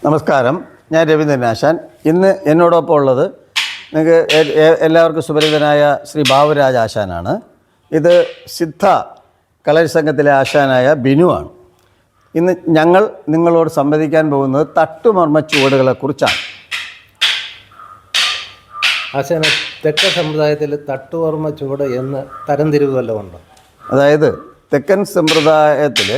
നമസ്കാരം, ഞാൻ രവീന്ദ്രൻ ആശാൻ. ഇന്ന് എന്നോടൊപ്പം ഉള്ളത് നിങ്ങൾക്ക് എല്ലാവർക്കും സുപരിചിതനായ ശ്രീ ബാബുരാജ് ആശാനാണ്. ഇത് സിദ്ധ കളരി സംഘത്തിലെ ആശാനായ ബിനുവാണ്. ഇന്ന് ഞങ്ങൾ നിങ്ങളോട് സംവദിക്കാൻ പോകുന്നത് തട്ടുമർമ്മ ചുവടുകളെക്കുറിച്ചാണ്. ആശാന, തെക്കൻ സമ്പ്രദായത്തിൽ തട്ടുമർമ്മ ചുവട് എന്ന് തരംതിരിവ് വല്ലതും ഉണ്ടോ? അതായത് തെക്കൻ സമ്പ്രദായത്തിൽ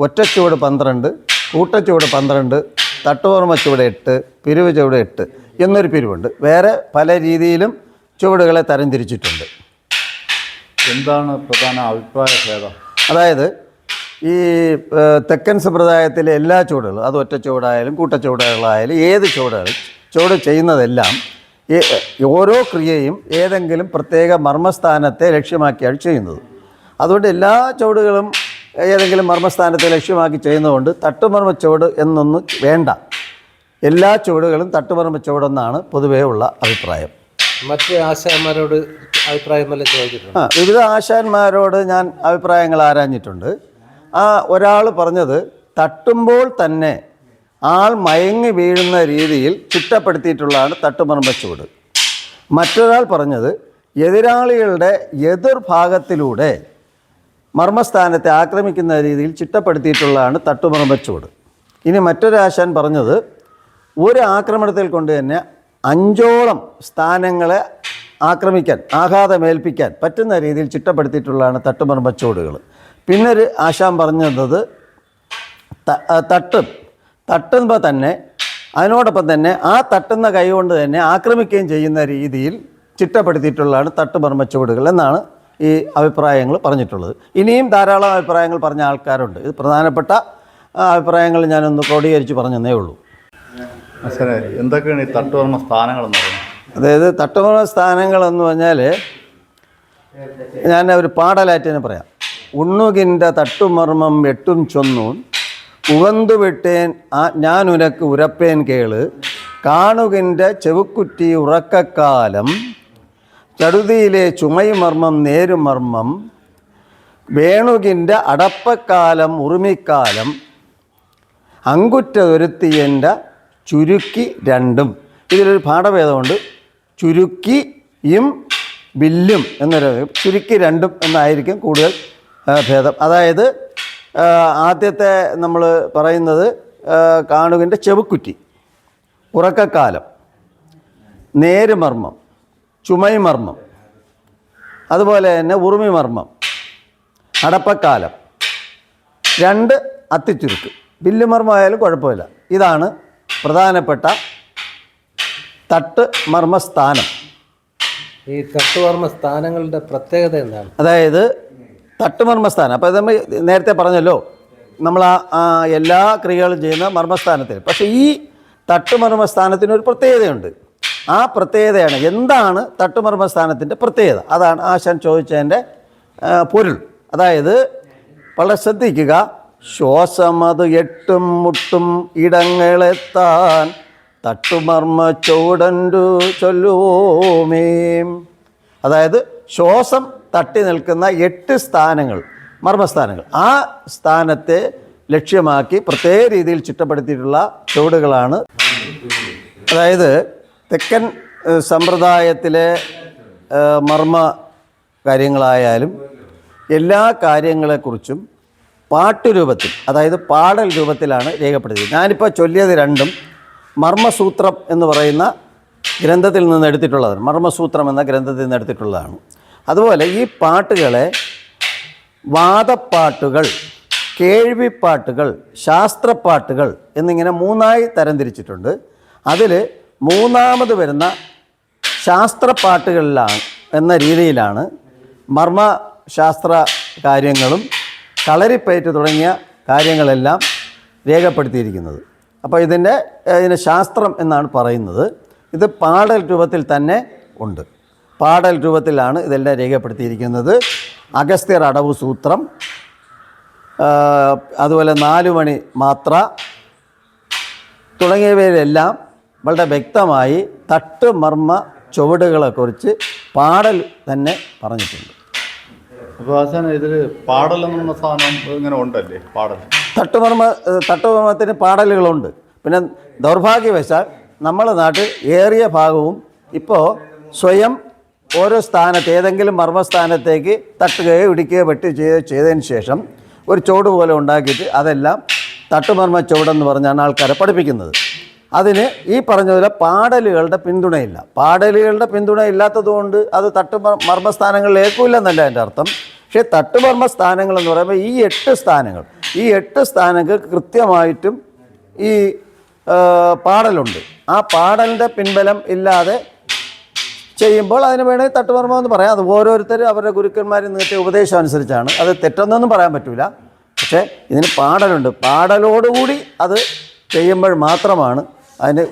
ഒറ്റച്ചുവട് 12, കൂട്ടച്ചുവട് 12, തട്ടുമർമ്മ ചുവട് 8, പിരിവ് ചുവട് 8 എന്നൊരു പിരിവുണ്ട്. വേറെ പല രീതിയിലും ചുവടുകളെ തരംതിരിച്ചിട്ടുണ്ട്. എന്താണ് പ്രധാന അഭിപ്രായ ഭേദം? അതായത് ഈ തെക്കൻ സമ്പ്രദായത്തിലെ എല്ലാ ചുവടുകളും, അത് ഒറ്റച്ചുവടായാലും കൂട്ടച്ചുവടുകളായാലും ഏത് ചുവട് ചെയ്യുന്നതെല്ലാം ഓരോ ക്രിയയും ഏതെങ്കിലും പ്രത്യേക മർമ്മസ്ഥാനത്തെ ലക്ഷ്യമാക്കിയാണ് ചെയ്യുന്നത്. അതുകൊണ്ട് എല്ലാ ചുവടുകളും ഏതെങ്കിലും മർമ്മസ്ഥാനത്തെ ലക്ഷ്യമാക്കി ചെയ്യുന്നതുകൊണ്ട് തട്ടുമർമ്മ ചുവട് എന്നൊന്നും വേണ്ട. എല്ലാ ചുവടുകളും തട്ടുമർമ്മ ചുവടെന്നാണ് പൊതുവേ ഉള്ള അഭിപ്രായം. മറ്റ് ആശാന്മാരോട് അഭിപ്രായം വല്ലതും ചോദിച്ചിട്ടുണ്ട്? വിവിധ ആശാന്മാരോട് ഞാൻ അഭിപ്രായങ്ങൾ ആരാഞ്ഞിട്ടുണ്ട്. ഒരാൾ പറഞ്ഞത് തട്ടുമ്പോൾ തന്നെ ആൾ മയങ്ങി വീഴുന്ന രീതിയിൽ ചിട്ടപ്പെടുത്തിയിട്ടുള്ളതാണ് തട്ടുമർമ്മ ചുവട്. മറ്റൊരാൾ പറഞ്ഞത് എതിരാളികളുടെ എതിർഭാഗത്തിലൂടെ മർമ്മസ്ഥാനത്തെ ആക്രമിക്കുന്ന രീതിയിൽ ചിട്ടപ്പെടുത്തിയിട്ടുള്ളതാണ് തട്ടുമർമ്മ ചുവട്. ഇനി മറ്റൊരാശാൻ പറഞ്ഞത് ഒരു ആക്രമണത്തിൽ കൊണ്ട് തന്നെ 5ഓളം സ്ഥാനങ്ങളെ ആക്രമിക്കാൻ, ആഘാതമേൽപ്പിക്കാൻ പറ്റുന്ന രീതിയിൽ ചിട്ടപ്പെടുത്തിയിട്ടുള്ളതാണ് തട്ടുമർമ്മ ചുവടുകൾ. പിന്നൊരു ആശാൻ പറഞ്ഞത് തട്ടുമ്പോൾ തന്നെ അതിനോടൊപ്പം തന്നെ ആ തട്ടുന്ന കൈ കൊണ്ട് തന്നെ ആക്രമിക്കുകയും ചെയ്യുന്ന രീതിയിൽ ചിട്ടപ്പെടുത്തിയിട്ടുള്ളതാണ് തട്ടുമർമ്മ ചുവടുകൾ എന്നാണ് ഈ അഭിപ്രായങ്ങൾ പറഞ്ഞിട്ടുള്ളത്. ഇനിയും ധാരാളം അഭിപ്രായങ്ങൾ പറഞ്ഞ ആൾക്കാരുണ്ട്. ഇത് പ്രധാനപ്പെട്ട അഭിപ്രായങ്ങൾ ഞാനൊന്ന് ക്രോഡീകരിച്ച് പറഞ്ഞതേ ഉള്ളൂ. എന്തൊക്കെയാണ് ഈ തട്ടുമർമ്മ സ്ഥാനങ്ങളെന്ന് പറയുന്നത്? അതായത് തട്ടുമർമ്മ സ്ഥാനങ്ങളെന്ന് പറഞ്ഞാൽ ഞാൻ ഒരു പാടലാറ്റിനെ പറയാം. ഉണ്ണുകിൻ്റെ തട്ടുമർമ്മം വെട്ടും ചൊന്നൂൻ ഉവന്തു വിട്ടേൻ ഞാൻ ഉനക്ക് ഉരപ്പേൻ കേള് കാണുകിൻ്റെ ചെവുക്കുറ്റി ഉറക്കക്കാലം ചടുതിയിലെ ചുമൈമർമ്മം നേരുമർമ്മം വേണുകിൻ്റെ അടപ്പക്കാലം ഉറുമിക്കാലം അങ്കുറ്റതൊരുത്തിയൻ്റെ ചുരുക്കി രണ്ടും. ഇതിലൊരു പാഠഭേദമുണ്ട്. ചുരുക്കിയും വില്ലും എന്നൊരു, ചുരുക്കി രണ്ടും എന്നായിരിക്കും കൂടുതൽ ഭേദം. അതായത് ആദ്യത്തെ നമ്മൾ പറയുന്നത് കാണുകിൻ്റെ ചെവുക്കുറ്റി, ഉറക്കക്കാലം, നേരുമർമ്മം, ചുമൈമർമ്മം, അതുപോലെ തന്നെ ഉറുമിമർമ്മം, അടപ്പക്കാലം, 2 അത്തിച്ചുരുക്ക്. വില്ലുമർമ്മമായാലും കുഴപ്പമില്ല. ഇതാണ് പ്രധാനപ്പെട്ട തട്ടുമർമ്മസ്ഥാനം. ഈ തട്ടുമർമ്മ സ്ഥാനങ്ങളുടെ പ്രത്യേകത എന്താണ്? അതായത് തട്ടുമർമ്മസ്ഥാനം, അപ്പോൾ നമ്മൾ നേരത്തെ പറഞ്ഞല്ലോ, നമ്മൾ എല്ലാ ക്രിയകളും ചെയ്യുന്ന മർമ്മസ്ഥാനത്തിൽ. പക്ഷേ ഈ തട്ടുമർമ്മസ്ഥാനത്തിനൊരു പ്രത്യേകതയുണ്ട്. ആ പ്രത്യേകതയാണ് എന്താണ് തട്ടുമർമ്മസ്ഥാനത്തിൻ്റെ പ്രത്യേകത. അതാണ് ആശാൻ ചോദിച്ചതിൻ്റെ പൊരുൾ. അതായത് വളരെ ശ്രദ്ധിക്കുക. ശ്വാസമത് 8 മുട്ടും ഇടങ്ങളെത്താൻ തട്ടുമർമ്മ ചുവടു ചൊല്ലുവോമേം. അതായത് ശ്വാസം തട്ടി നിൽക്കുന്ന 8 സ്ഥാനങ്ങൾ, മർമ്മസ്ഥാനങ്ങൾ, ആ സ്ഥാനത്തെ ലക്ഷ്യമാക്കി പ്രത്യേക രീതിയിൽ ചിട്ടപ്പെടുത്തിയിട്ടുള്ള ചുവടുകളാണ്. അതായത് തെക്കൻ സമ്പ്രദായത്തിലെ മർമ്മ കാര്യങ്ങളായാലും എല്ലാ കാര്യങ്ങളെക്കുറിച്ചും പാട്ടുരൂപത്തിൽ, അതായത് പാടൽ രൂപത്തിലാണ് രേഖപ്പെടുത്തിയത്. ഞാനിപ്പോൾ ചൊല്ലിയത് രണ്ടും മർമ്മസൂത്രം എന്ന് പറയുന്ന ഗ്രന്ഥത്തിൽ നിന്ന് എടുത്തിട്ടുള്ളതാണ്. മർമ്മസൂത്രം എന്ന ഗ്രന്ഥത്തിൽ നിന്ന് എടുത്തിട്ടുള്ളതാണ്. അതുപോലെ ഈ പാട്ടുകളെ വാദപ്പാട്ടുകൾ, കേൾവിപ്പാട്ടുകൾ, ശാസ്ത്രപ്പാട്ടുകൾ എന്നിങ്ങനെ 3ആയി തരംതിരിച്ചിട്ടുണ്ട്. അതിൽ 3ാമത് വരുന്ന ശാസ്ത്രപ്പാട്ടുകളിലാണ് എന്ന രീതിയിലാണ് മർമ്മശാസ്ത്ര കാര്യങ്ങളും കളരിപ്പയറ്റ് തുടങ്ങിയ കാര്യങ്ങളെല്ലാം രേഖപ്പെടുത്തിയിരിക്കുന്നത്. അപ്പോൾ ഇതിന് ശാസ്ത്രം എന്നാണ് പറയുന്നത്. ഇത് പാടൽ രൂപത്തിൽ തന്നെ ഉണ്ട്. പാടൽ രൂപത്തിലാണ് ഇതെല്ലാം രേഖപ്പെടുത്തിയിരിക്കുന്നത്. അഗസ്ത്യർ അടവു സൂത്രം, അതുപോലെ 4 മണി മാത്ര തുടങ്ങിയവയിലെല്ലാം വളരെ വ്യക്തമായി തട്ടുമർമ്മ ചുവടുകളെക്കുറിച്ച് പാടൽ തന്നെ പറഞ്ഞിട്ടുണ്ട്. അപ്പോൾ ആശാൻ ഇതിൽ പാടൽ എന്ന സാധനം ഇങ്ങനെ ഉണ്ടല്ലേ? പാടൽ തട്ടുമർമ്മത്തിന് പാടലുകളുണ്ട്. പിന്നെ ദൗർഭാഗ്യവശാൽ നമ്മുടെ നാട്ടിൽ ഏറിയ ഭാഗവും ഇപ്പോൾ സ്വയം ഓരോ സ്ഥാനത്ത് ഏതെങ്കിലും മർമ്മസ്ഥാനത്തേക്ക് തട്ടുകയോ ഇടിക്കുകയോ ചെയ്തതിന് ശേഷം ഒരു ചുവട് പോലെ ഉണ്ടാക്കിയിട്ട് അതെല്ലാം തട്ടുമർമ്മ ചുവടെന്ന് പറഞ്ഞാണ് ആൾക്കാരെ പഠിപ്പിക്കുന്നത്. അതിന് ഈ പറഞ്ഞതുപോലെ പാടലുകളുടെ പിന്തുണയില്ല. പാടലുകളുടെ പിന്തുണ ഇല്ലാത്തതുകൊണ്ട് അത് മർമ്മസ്ഥാനങ്ങളിൽ ഏൽക്കില്ലെന്നല്ല എൻ്റെ അർത്ഥം. പക്ഷേ തട്ടുമർമ്മ സ്ഥാനങ്ങൾ എന്ന് പറയുമ്പോൾ ഈ 8 സ്ഥാനങ്ങൾ, ഈ 8 സ്ഥാനങ്ങൾ കൃത്യമായിട്ടും ഈ പാടലുണ്ട്. ആ പാടലിൻ്റെ പിൻബലം ഇല്ലാതെ ചെയ്യുമ്പോൾ അതിന് വേണമെങ്കിൽ തട്ടുമർമ്മം എന്ന് പറയാം. അത് ഓരോരുത്തരും അവരുടെ ഗുരുക്കന്മാരിൽ നീട്ടിയ ഉപദേശം അനുസരിച്ചാണ്. അത് തെറ്റൊന്നും പറയാൻ പറ്റില്ല. പക്ഷേ ഇതിന് പാടലുണ്ട്. പാടലോടുകൂടി അത് ചെയ്യുമ്പോൾ മാത്രമാണ് അതിന്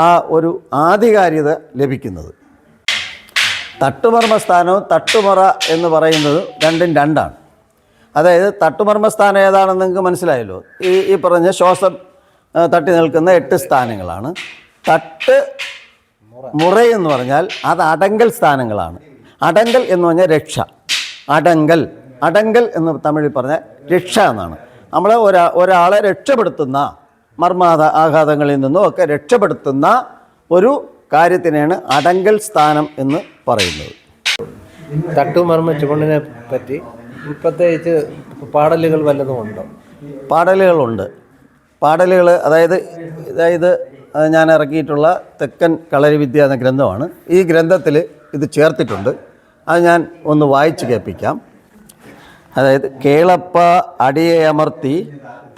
ആ ഒരു ആധികാരികത ലഭിക്കുന്നത്. തട്ടുമർമ്മ സ്ഥാനവും തട്ടുമറ എന്ന് പറയുന്നത് രണ്ടും രണ്ടാണ്. അതായത് തട്ടുമർമ്മ സ്ഥാനം ഏതാണെന്ന് നിങ്ങൾക്ക് മനസ്സിലായല്ലോ. ഈ പറഞ്ഞ ശ്വാസം തട്ടി നിൽക്കുന്ന 8 സ്ഥാനങ്ങളാണ്. തട്ട് മുറയെന്ന് പറഞ്ഞാൽ അത് അടങ്കൽ സ്ഥാനങ്ങളാണ്. അടങ്കൽ എന്ന് പറഞ്ഞാൽ രക്ഷ. അടങ്കൽ എന്ന് തമിഴിൽ പറഞ്ഞാൽ രക്ഷ എന്നാണ്. നമ്മൾ ഒരാളെ രക്ഷപ്പെടുത്തുന്ന ആഘാതങ്ങളിൽ നിന്നും ഒക്കെ രക്ഷപ്പെടുത്തുന്ന ഒരു കാര്യത്തിനെയാണ് അടങ്കൽ സ്ഥാനം എന്ന് പറയുന്നത്. തട്ടുമർമ്മ ചുവടിനെ പറ്റി പ്രത്യേകിച്ച് പാടലുകൾ വല്ലതും ഉണ്ടോ? പാടലുകളുണ്ട്. പാടലുകൾ അതായത് ഞാൻ ഇറക്കിയിട്ടുള്ള തെക്കൻ കളരിവിദ്യ എന്ന ഗ്രന്ഥമാണ്. ഈ ഗ്രന്ഥത്തിൽ ഇത് ചേർത്തിട്ടുണ്ട്. അത് ഞാൻ ഒന്ന് വായിച്ച് കേൾപ്പിക്കാം. അതായത് കേളപ്പ അടിയെ അമർത്തി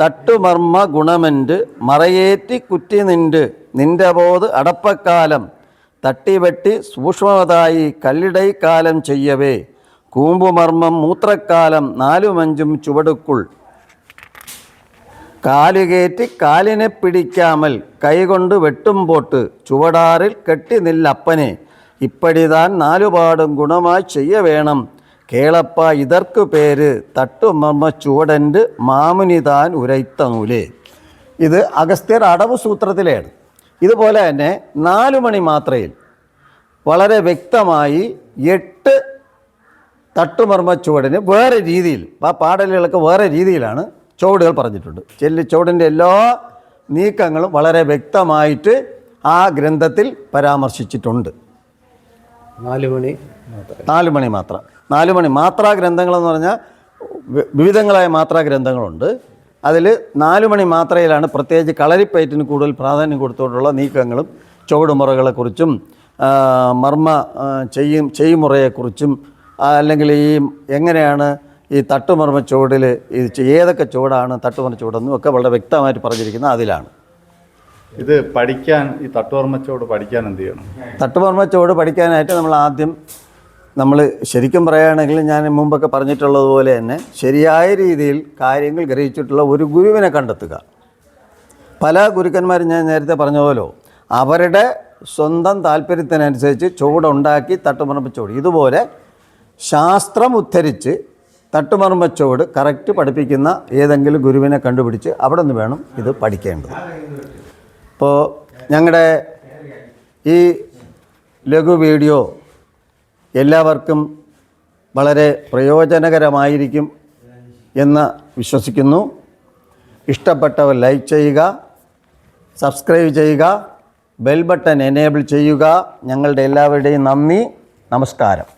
തട്ടുമർമ്മ ഗുണമെന്റ് മറയേറ്റി കുറ്റി നിന്റെ പോത് അടപ്പക്കാലം തട്ടിവെട്ടി സൂക്ഷ്മതായി കല്ലിടൈ കാലം ചെയ്യവേ കൂമ്പുമർമ്മം മൂത്രക്കാലം 4-5 ചുവടുക്കുൾ കാലുകേറ്റി കാലിനെ പിടിക്കാമൽ കൈകൊണ്ട് വെട്ടുംപോട്ട് ചുവടാറിൽ കെട്ടി നില്ലപ്പനെ ഇപ്പടിതാൻ 4 പാടും ഗുണമായി ചെയ്യ വേണം കേളപ്പ ഇതർക്ക് പേര് തട്ടുമർമ്മ ചുവടൻ്റെ മാമുനിതാൻ ഉരൈത്ത നൂലേ. ഇത് അഗസ്ത്യർ അടവ് സൂത്രത്തിലാണ്. ഇതുപോലെ തന്നെ 4 മണി മാത്രയിൽ വളരെ വ്യക്തമായി 8 തട്ടുമർമ്മ ചുവടിന് വേറെ രീതിയിൽ, ആ പാടലുകളൊക്കെ വേറെ രീതിയിലാണ് ചുവടുകൾ പറഞ്ഞിട്ടുണ്ട്. ചുവടിൻ്റെ എല്ലാ നീക്കങ്ങളും വളരെ വ്യക്തമായിട്ട് ആ ഗ്രന്ഥത്തിൽ പരാമർശിച്ചിട്ടുണ്ട്. 4 മണി മാത്ര 4 മണി മാത്രാ ഗ്രന്ഥങ്ങളെന്ന് പറഞ്ഞാൽ വിവിധങ്ങളായ മാത്രാ ഗ്രന്ഥങ്ങളുണ്ട്. അതിൽ 4 മണി മാത്രയിലാണ് പ്രത്യേകിച്ച് കളരിപ്പയറ്റിന് കൂടുതൽ പ്രാധാന്യം കൊടുത്തുകൊണ്ടുള്ള നീക്കങ്ങളും ചുവടുമുറകളെക്കുറിച്ചും മർമ്മ ചെയ്യുമുറയെക്കുറിച്ചും അല്ലെങ്കിൽ ഈ എങ്ങനെയാണ് ഈ തട്ടുമർമ്മ ചുവടിൽ ഏതൊക്കെ ചുവടാണ് തട്ടുമർമ്മ ചുവടെന്നും ഒക്കെ വളരെ വ്യക്തമായിട്ട് പറഞ്ഞിരിക്കുന്നത് അതിലാണ്. ഇത് പഠിക്കാൻ ഈ തട്ടുമർമ്മ ചുവട് പഠിക്കാൻ എന്ത് ചെയ്യണം? തട്ടുമർമ്മ ചുവട് പഠിക്കാനായിട്ട് നമ്മൾ ശരിക്കും പറയുകയാണെങ്കിൽ ഞാൻ മുമ്പൊക്കെ പറഞ്ഞിട്ടുള്ളതുപോലെ തന്നെ ശരിയായ രീതിയിൽ കാര്യങ്ങൾ ഗ്രഹിച്ചിട്ടുള്ള ഒരു ഗുരുവിനെ കണ്ടെത്തുക. പല ഗുരുക്കന്മാരും ഞാൻ നേരത്തെ പറഞ്ഞ പോലെ അവരുടെ സ്വന്തം താല്പര്യത്തിനനുസരിച്ച് ചുവടുണ്ടാക്കി തട്ടുമർമ്മ ചുവട് ഇതുപോലെ ശാസ്ത്രം ഉദ്ധരിച്ച് തട്ടുമർമ്മ ചുവട് കറക്റ്റ് പഠിപ്പിക്കുന്ന ഏതെങ്കിലും ഗുരുവിനെ കണ്ടുപിടിച്ച് അവിടെ നിന്ന് വേണം ഇത് പഠിക്കേണ്ടത്. ഇപ്പോൾ ഞങ്ങളുടെ ഈ ലഘു വീഡിയോ എല്ലാവർക്കും വളരെ പ്രയോജനകരമായിരിക്കും എന്ന് വിശ്വസിക്കുന്നു. ഇഷ്ടപ്പെട്ടവർ ലൈക്ക് ചെയ്യുക, സബ്സ്ക്രൈബ് ചെയ്യുക, ബെൽ ബട്ടൺ എനേബിൾ ചെയ്യുക. ഞങ്ങളുടെ എല്ലാവരുടെയും നന്ദി, നമസ്കാരം.